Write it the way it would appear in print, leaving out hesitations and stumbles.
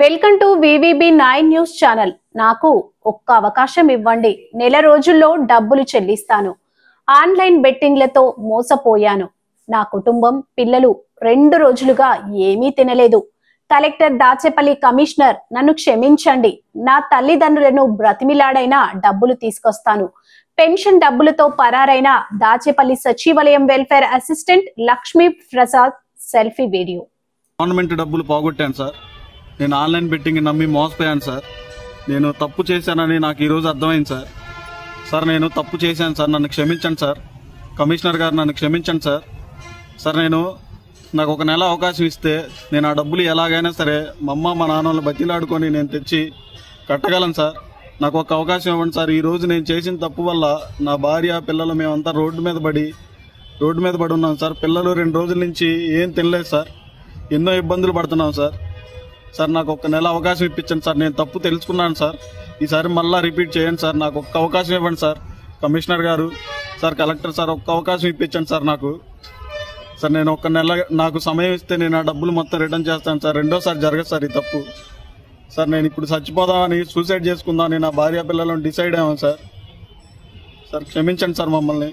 Welcome to VVB9 news channel. నాకు ఒక్క అవకాశం ఇవ్వండి, నెల రోజుల్లో డబ్బులు చెల్లిస్తాను. ఆన్లైన్ బెట్టింగ్లతో మోసపోయాను. నా కుటుంబం పిల్లలు 2 రోజులుగా ఏమీ తినలేదు. కలెక్టర్ దాచేపల్లి కమిషనర్ నన్ను క్షమించండి. నా తల్లిదండ్రులను బ్రతిమిలాడైనా డబ్బులు తీసుకొస్తాను. పెన్షన్ డబ్బులతో పరారైన దాచేపల్లి సచివాలయం welfare assistant Lakshmi Prasad selfie video. Government డబ్బులు పోగొట్టాను సార్. నేను ఆన్లైన్ బెట్టింగ్ నమ్మి మోసపోయాను సార్. నేను తప్పు చేశానని నాకు ఈరోజు అర్థమైంది సార్. సార్ నేను తప్పు చేశాను సార్, నన్ను క్షమించండి సార్. కమిషనర్ గారు నన్ను క్షమించండి సార్. సార్ నాకు ఒక నెల అవకాశం ఇస్తే నేను ఆ డబ్బులు ఎలాగైనా సరే మా అమ్మ మా నాన్నలు బతిలాడుకొని నేను తెచ్చి కట్టగలను సార్. నాకు ఒక అవకాశం ఇవ్వండి సార్. ఈరోజు నేను చేసిన తప్పు వల్ల నా భార్య పిల్లలు మేమంతా రోడ్డు మీద పడి ఉన్నాం సార్. పిల్లలు 2 రోజుల నుంచి ఏం తినలేదు సార్. ఎన్నో ఇబ్బందులు పడుతున్నాం సార్. సార్ నాకు ఒక నెల అవకాశం ఇప్పించండి సార్. నేను తప్పు తెలుసుకున్నాను సార్. ఈసారి మళ్ళీ రిపీట్ చేయండి సార్. నాకు ఒక్క అవకాశం ఇవ్వండి సార్. కమిషనర్ గారు సార్, కలెక్టర్ సార్, ఒక్క అవకాశం ఇప్పించండి సార్ నాకు. సార్ నేను ఒక నెల నాకు సమయం ఇస్తే నేను ఆ డబ్బులు మొత్తం రిటర్న్ చేస్తాను సార్. రెండోసారి జరగదు సార్ ఈ తప్పు. సార్ నేను ఇప్పుడు చచ్చిపోదామని సూసైడ్ చేసుకుందామని నా భార్య పిల్లలను డిసైడ్ అయ్యాను సార్. సార్ క్షమించండి సార్ మమ్మల్ని.